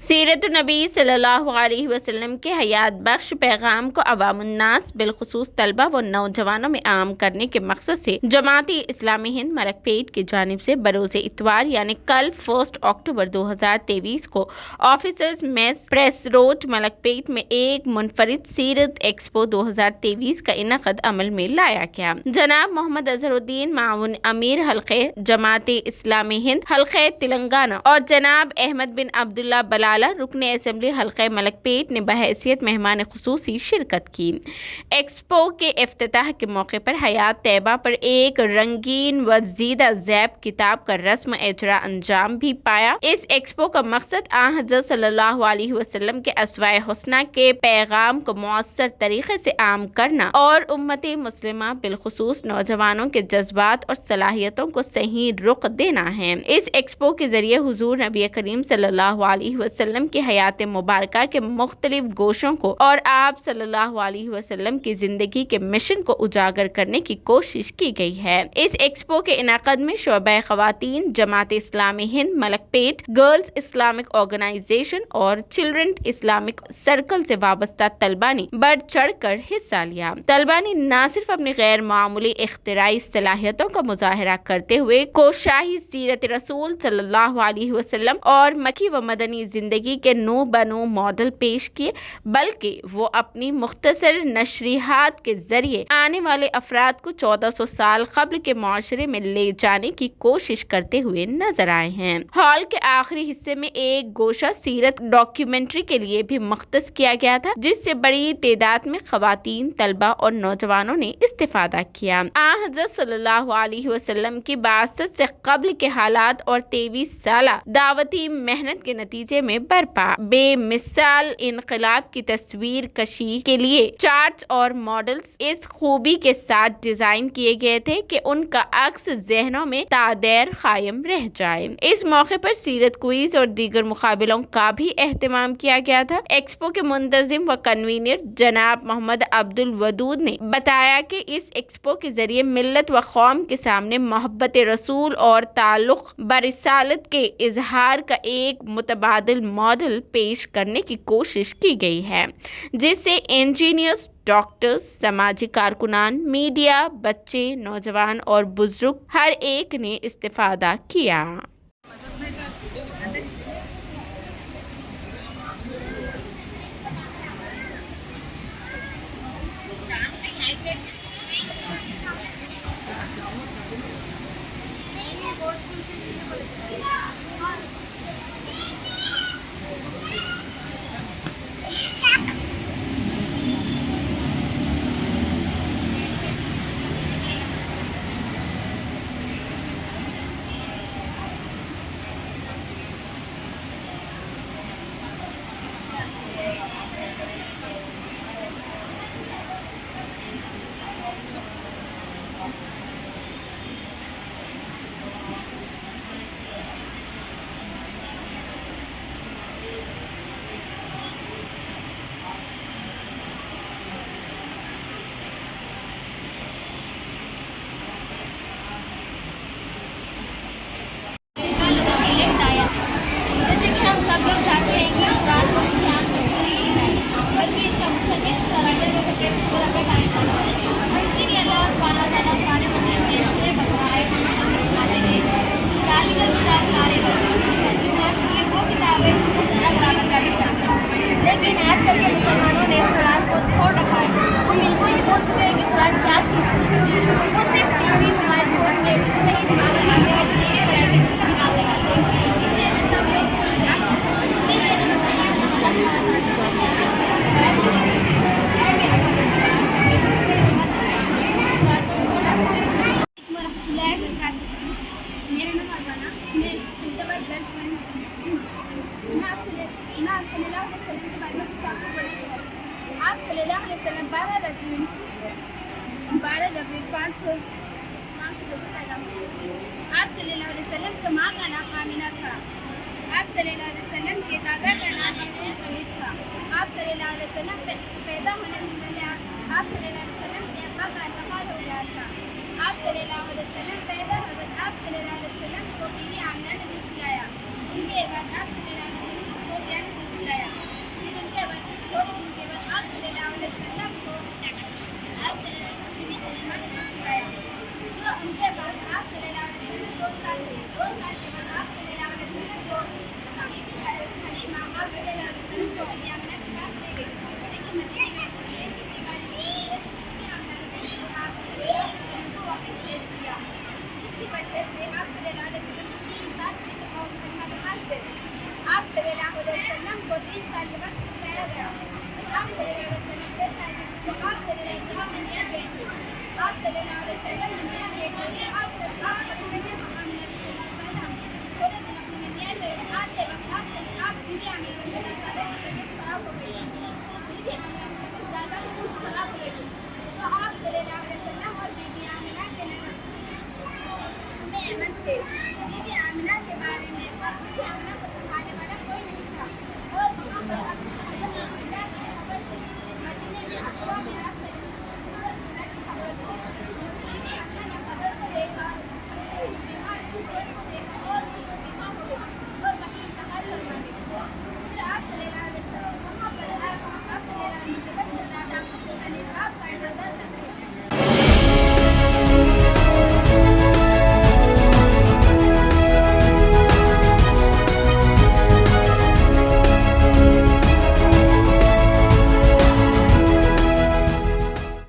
سیرت النبی صلی اللہ علیہ وسلم کے حیات بخش پیغام کو عوام الناس بالخصوص طلبہ و نوجوانوں میں عام کرنے کے مقصد سے جماعت اسلامی ہند ملک پیٹ کی جانب سے بروز اتوار یعنی کل 1 اکتوبر 2023 کو آفیسرز میس پریس روڈ ملک پیٹ میں ایک منفرد سیرت ایکسپو 2023 کا انعقاد عمل میں لایا گیا۔ جناب محمد اظہر الدین معاون امیر حلقہ جماعت اسلامی ہند حلقہ تلنگانہ اور جناب احمد بن عبداللہ رکن اسمبلی حلقہ ملک پیٹ نے بحیثیت مہمان خصوصی شرکت کی۔ ایکسپو کے افتتاح کے موقع پر حیات طیبہ پر ایک رنگین و زیدہ زیب کتاب کا رسم اجرا انجام بھی پایا۔ اس ایکسپو کا مقصد آن حضرت صلی اللہ علیہ وسلم کے اسوائے حسنہ کے پیغام کو مؤثر طریقے سے عام کرنا اور امت مسلمہ بالخصوص نوجوانوں کے جذبات اور صلاحیتوں کو صحیح رخ دینا ہے۔ اس ایکسپو کے ذریعے حضور نبی کریم صلی اللہ علیہ وسلم کی حیات مبارکہ کے مختلف گوشوں کو اور آپ صلی اللہ علیہ وسلم کی زندگی کے مشن کو اجاگر کرنے کی کوشش کی گئی ہے۔ اس ایکسپو کے انعقاد میں شعبہ خواتین جماعت اسلامی ہند ملک پیٹ، گرلز اسلامک آرگنائزیشن اور چلڈرن اسلامک سرکل سے وابستہ طلبہ نے بڑھ چڑھ کر حصہ لیا۔ طلبہ نے نہ صرف اپنی غیر معمولی اختراعی صلاحیتوں کا مظاہرہ کرتے ہوئے کوشاہی سیرت رسول صلی اللہ علیہ وسلم اور مکی و مدنی زندگی کے نو بنو ماڈل پیش کیے، بلکہ وہ اپنی مختصر نشریات کے ذریعے آنے والے افراد کو 1400 سال قبل کے معاشرے میں لے جانے کی کوشش کرتے ہوئے نظر آئے ہیں۔ ہال کے آخری حصے میں ایک گوشہ سیرت ڈاکیومنٹری کے لیے بھی مختص کیا گیا تھا، جس سے بڑی تعداد میں خواتین، طلبہ اور نوجوانوں نے استفادہ کیا۔ آن حضرت صلی اللہ علیہ وسلم کی بعثت سے قبل کے حالات اور 23 سالہ دعوتی محنت کے نتیجے میں برپا بے مثال انقلاب کی تصویر کشی کے لیے چارٹس اور ماڈلز اس خوبی کے ساتھ ڈیزائن کیے گئے تھے کہ ان کا عکس ذہنوں میں تا دیر قائم رہ جائے۔ اس موقع پر سیرت کوئز اور دیگر مقابلوں کا بھی اہتمام کیا گیا تھا۔ ایکسپو کے منتظم و کنوینر جناب محمد عبد الودود نے بتایا کہ اس ایکسپو کے ذریعے ملت و قوم کے سامنے محبت رسول اور تعلق برسالت کے اظہار کا ایک متبادل ماڈل پیش کرنے کی کوشش کی گئی ہے، جس سے انجینئرز، ڈاکٹرز، سماجی کارکنان، میڈیا، بچے، نوجوان اور بزرگ ہر ایک نے استفادہ کیا۔ ہم سب لوگ جانتے ہیں کہ قرآن کو اسلام نہیں ہے، بلکہ اس کا مستقل حصہ راجر ہو سکے تو رب کائنات ہے۔ اور اسی لیے اللہ سبحانہ تعالیٰ قرآن مجید میں سورہ بقرہ فرماتے ہیں ذالک الکتاب لا ریب فیہ، یہ وہ کتاب ہے جس میں ذرا برابر کا بھی شک ہے۔ لیکن آج کل کے مسلمانوں نے قرآن کو چھوڑ رکھا ہے، وہ بالکل ہی بول چکے ہیں کہ قرآن کیا چیز ہے۔ وہ صرف ٹی وی، موبائل فون میں اس میں ہی دماغ لگاتے ہیں، دماغ لگاتے ہیں۔ اس سے سب لوگ آپ صلی اللہ علیہ وسلم 12 ربیع 500 پیدا ہوئے۔ آپ صلی اللہ علیہ وسلم کا ماں کا نام آمینہ تھا۔ آپ صلی اللہ علیہ وسلم کے دادا کا نام ابو طالب تھا۔ آپ صلی اللہ علیہ وسلم پیدا ہونے سے پہلے آپ صلی اللہ علیہ وسلم کے ابا کا انتقال ہو گیا تھا۔ آپ صلی اللہ علیہ وسلم پیدا ہوئے، آپ صلی اللہ علیہ وسلم کو بیوی آمنہ نے بھی کھلایا۔ ان کے بعد آپ صلی اللہ علیہ وسلم کو علیہ وسلم کو 3 سال کے وقت ٹھہرایا گیا. آپ صلی اللہ علیہ وسلم 6 سال کی آپ صلی اللہ علیہ وسلم نے نیت کی. آپ صلی اللہ علیہ وسلم نے نیت کی. آپ